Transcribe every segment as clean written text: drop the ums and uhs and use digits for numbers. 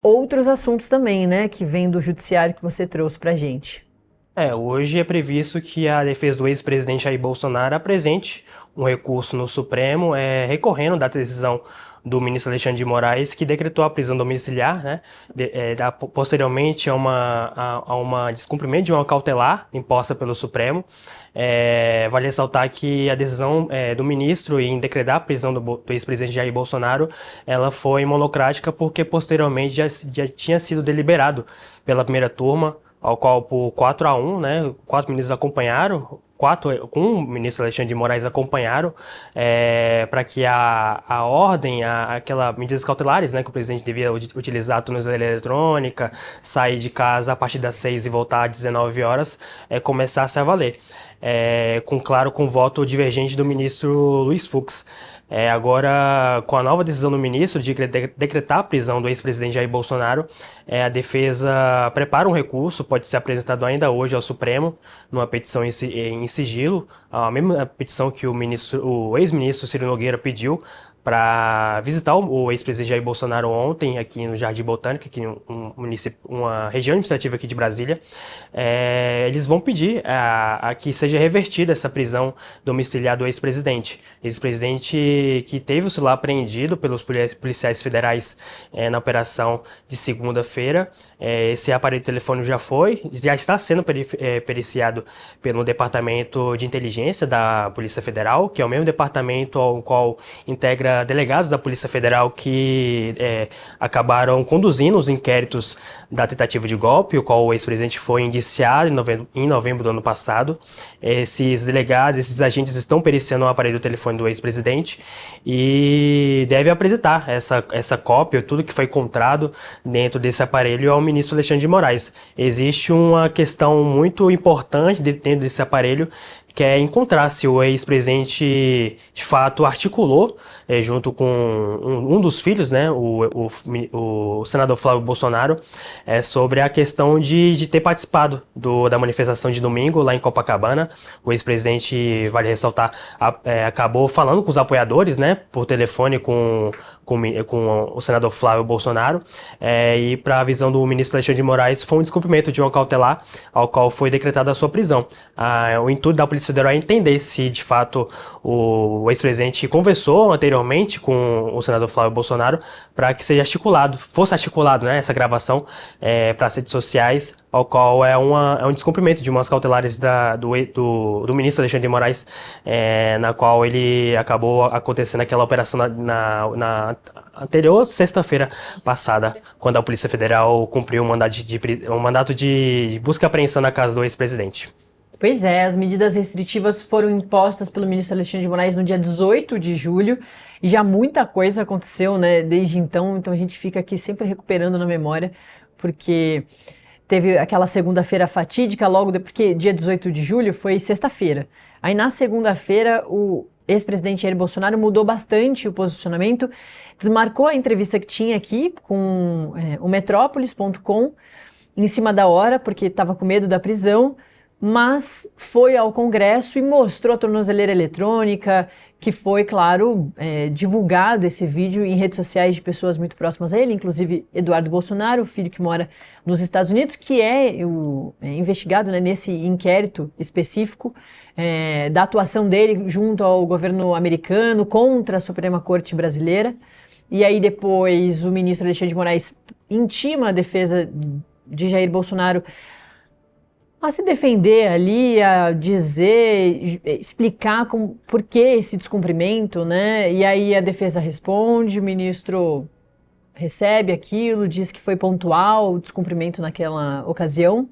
outros assuntos também, né, que vêm do judiciário que você trouxe pra gente. Hoje é previsto que a defesa do ex-presidente Jair Bolsonaro apresente um recurso no Supremo, recorrendo da decisão do ministro Alexandre de Moraes, que decretou a prisão domiciliar, né, posteriormente a uma descumprimento de uma cautelar imposta pelo Supremo. Vale ressaltar que a decisão do ministro em decretar a prisão do ex-presidente Jair Bolsonaro, ela foi monocrática porque posteriormente já tinha sido deliberado pela primeira turma, ao qual por 4-1, né, 4 ministros acompanharam, com o ministro Alexandre de Moraes acompanharam, para que a ordem, aquelas medidas cautelares, né, que o presidente devia utilizar a tornozeleira eletrônica, sair de casa a partir das 6 e voltar às 19 horas, começasse a valer. Com voto divergente do ministro Luiz Fux. Agora, com a nova decisão do ministro de decretar a prisão do ex-presidente Jair Bolsonaro, a defesa prepara um recurso, pode ser apresentado ainda hoje ao Supremo, numa petição em sigilo, a mesma petição que o ex-ministro Ciro Nogueira pediu para visitar o ex-presidente Jair Bolsonaro ontem aqui no Jardim Botânico, aqui em uma região administrativa aqui de Brasília. Eles vão pedir a que seja revertida essa prisão domiciliar do ex-presidente. Ex-presidente que teve o celular apreendido pelos policiais federais na operação de segunda-feira. Esse aparelho telefônico já está sendo periciado pelo Departamento de Inteligência da Polícia Federal, que é o mesmo departamento ao qual integra delegados da Polícia Federal que acabaram conduzindo os inquéritos da tentativa de golpe, o qual o ex-presidente foi indiciado em novembro do ano passado. Esses delegados, esses agentes estão periciando o aparelho do telefone do ex-presidente e devem apresentar essa cópia, tudo que foi encontrado dentro desse aparelho ao ministro Alexandre de Moraes. Existe uma questão muito importante dentro desse aparelho, que é encontrar se o ex-presidente de fato articulou, junto com um dos filhos, né, o senador Flávio Bolsonaro, sobre a questão de ter participado da manifestação de domingo lá em Copacabana. O ex-presidente, vale ressaltar, acabou falando com os apoiadores, né, por telefone com o senador Flávio Bolsonaro, e para a visão do ministro Alexandre de Moraes foi um descumprimento de uma cautelar ao qual foi decretada a sua prisão. O intuito da Polícia Federal é entender se de fato o ex-presidente conversou anteriormente com o senador Flávio Bolsonaro para que fosse articulado, né, essa gravação para as redes sociais, ao qual é um descumprimento de umas cautelares do ministro Alexandre de Moraes, na qual ele acabou acontecendo aquela operação na anterior sexta-feira passada, quando a Polícia Federal cumpriu um mandato de busca e apreensão na casa do ex-presidente. Pois é, as medidas restritivas foram impostas pelo ministro Alexandre de Moraes no dia 18 de julho e já muita coisa aconteceu, né, desde então a gente fica aqui sempre recuperando na memória, porque teve aquela segunda-feira fatídica porque dia 18 de julho foi sexta-feira. Aí na segunda-feira o ex-presidente Jair Bolsonaro mudou bastante o posicionamento, desmarcou a entrevista que tinha aqui com o Metrópolis.com em cima da hora, porque estava com medo da prisão, mas foi ao Congresso e mostrou a tornozeleira eletrônica, que foi, claro, divulgado esse vídeo em redes sociais de pessoas muito próximas a ele, inclusive Eduardo Bolsonaro, o filho que mora nos Estados Unidos, que é investigado, né, nesse inquérito específico da atuação dele junto ao governo americano contra a Suprema Corte brasileira. E aí depois o ministro Alexandre de Moraes intima a defesa de Jair Bolsonaro a se defender ali, a dizer, explicar por que esse descumprimento, né? E aí a defesa responde, o ministro recebe aquilo, diz que foi pontual o descumprimento naquela ocasião,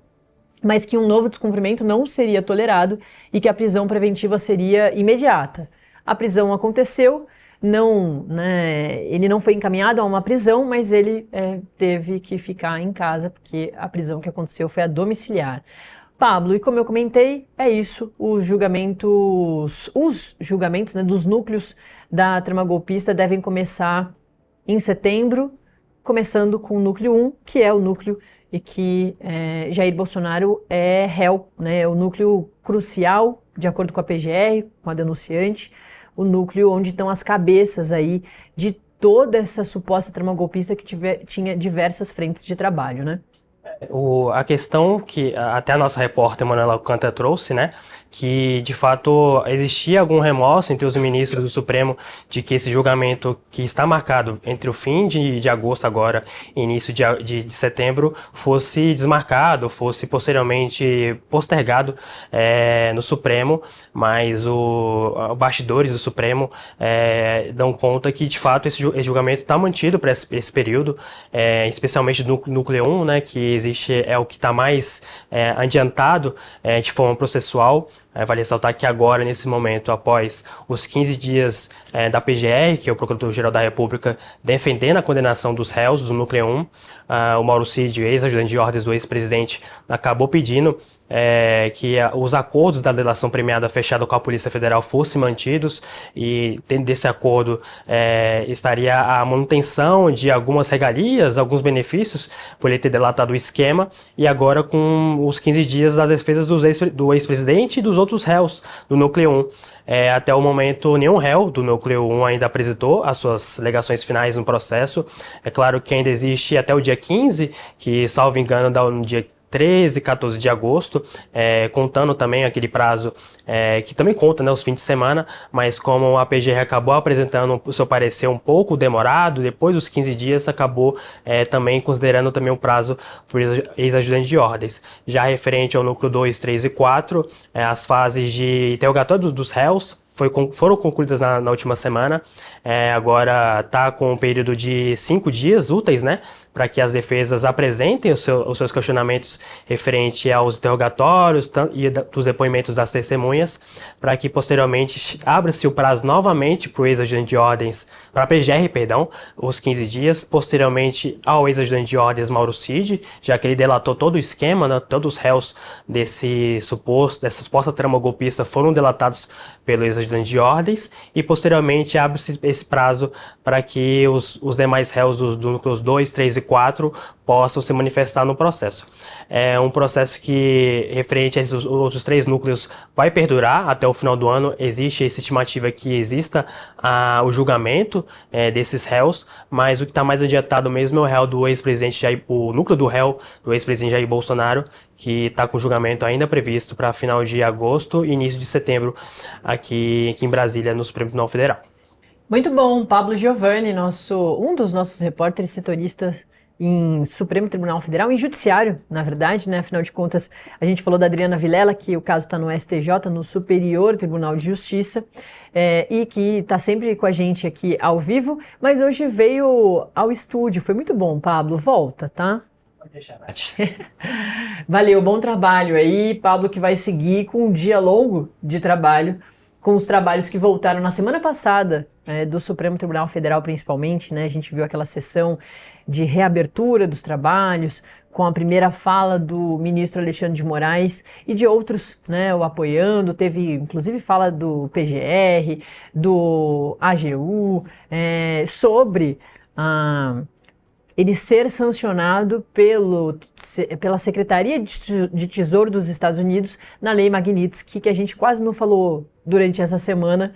mas que um novo descumprimento não seria tolerado e que a prisão preventiva seria imediata. A prisão aconteceu, ele não foi encaminhado a uma prisão, mas ele teve que ficar em casa, porque a prisão que aconteceu foi a domiciliar. Pablo, e como eu comentei, é isso, os julgamentos, né, dos núcleos da trama golpista devem começar em setembro, começando com o núcleo 1, que é o núcleo e que Jair Bolsonaro é réu, né, é o núcleo crucial, de acordo com a PGR, com a denunciante, o núcleo onde estão as cabeças aí de toda essa suposta trama golpista que tinha diversas frentes de trabalho, né? A questão que até a nossa repórter Manuela Alcântara trouxe, né, que de fato existia algum remorso entre os ministros do Supremo de que esse julgamento que está marcado entre o fim de agosto agora e início de setembro fosse desmarcado, fosse posteriormente postergado no Supremo, mas os bastidores do Supremo dão conta que de fato esse julgamento está mantido para esse período, especialmente do núcleo 1, né, que existe, é o que está mais adiantado de forma processual. Vale ressaltar que agora, nesse momento, após os 15 dias da PGR, que é o Procurador-Geral da República, defendendo a condenação dos réus do Núcleo 1, o Mauro Cid, ex-ajudante de ordens do ex-presidente, acabou pedindo que os acordos da delação premiada fechada com a Polícia Federal fossem mantidos, e dentro desse acordo estaria a manutenção de algumas regalias, alguns benefícios por ele ter delatado o esquema, e agora com os 15 dias das defesas do ex-presidente e dos outros réus do Núcleo 1. Até o momento, nenhum réu do Núcleo 1 ainda apresentou as suas alegações finais no processo. É claro que ainda existe até o dia 15, que, salvo engano, dá no dia 13, 14 de agosto, contando também aquele prazo que também conta, né, os fins de semana, mas como a PGR acabou apresentando o seu parecer um pouco demorado, depois dos 15 dias acabou também considerando também o prazo por ex-ajudante de ordens. Já referente ao núcleo 2, 3 e 4, as fases de interrogatório dos réus foram concluídas na última semana. Agora está com um período de 5 dias úteis, né, para que as defesas apresentem os seus questionamentos referente aos interrogatórios e dos depoimentos das testemunhas, para que posteriormente abra-se o prazo novamente para o ex-ajudante de ordens, para a PGR, perdão, os 15 dias, posteriormente ao ex-ajudante de ordens Mauro Cid, já que ele delatou todo o esquema, né, todos os réus dessa suposta trama golpista foram delatados pelo ex-ajudante de ordens, e posteriormente abre-se esse prazo para que os demais réus do núcleos 2, 3 e 4 possam se manifestar no processo. É um processo que, referente a esses outros 3 núcleos, vai perdurar até o final do ano. Existe essa estimativa que exista o julgamento desses réus, mas o que está mais adiantado mesmo é o réu do ex-presidente o núcleo do réu do ex-presidente Jair Bolsonaro, que está com o julgamento ainda previsto para final de agosto e início de setembro aqui em Brasília, no Supremo Tribunal Federal. Muito bom, Pablo Giovanni, um dos nossos repórteres setoristas em Supremo Tribunal Federal, em Judiciário, na verdade, né? Afinal de contas, a gente falou da Adriana Vilela, que o caso está no STJ, no Superior Tribunal de Justiça, e que está sempre com a gente aqui ao vivo, mas hoje veio ao estúdio. Foi muito bom, Pablo. Volta, tá? Pode deixar, Nath. Valeu, bom trabalho aí, Pablo, que vai seguir com um dia longo de trabalho, com os trabalhos que voltaram na semana passada, do Supremo Tribunal Federal principalmente, né? A gente viu aquela sessão de reabertura dos trabalhos, com a primeira fala do ministro Alexandre de Moraes e de outros, né, o apoiando. Teve inclusive fala do PGR, do AGU, sobre ele ser sancionado pela Secretaria de Tesouro dos Estados Unidos na Lei Magnitsky, que a gente quase não falou durante essa semana,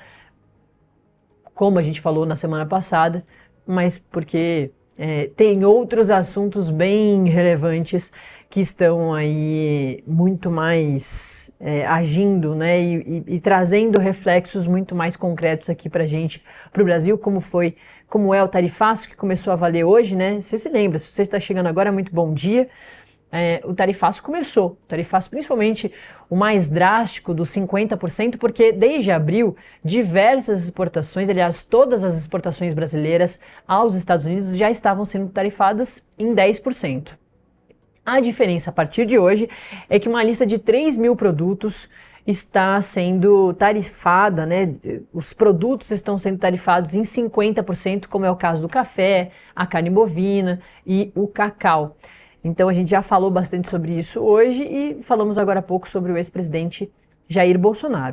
como a gente falou na semana passada, mas porque tem outros assuntos bem relevantes que estão aí muito mais agindo, né, e trazendo reflexos muito mais concretos aqui pra gente, pro Brasil, como é o tarifaço que começou a valer hoje, né? Você se lembra, se você está chegando agora, muito bom dia. O tarifaço começou, o tarifaço principalmente o mais drástico dos 50%, porque desde abril diversas exportações, aliás todas as exportações brasileiras aos Estados Unidos já estavam sendo tarifadas em 10%. A diferença a partir de hoje é que uma lista de 3 mil produtos está sendo tarifada, né? Os produtos estão sendo tarifados em 50%, como é o caso do café, a carne bovina e o cacau. Então a gente já falou bastante sobre isso hoje e falamos agora há pouco sobre o ex-presidente Jair Bolsonaro.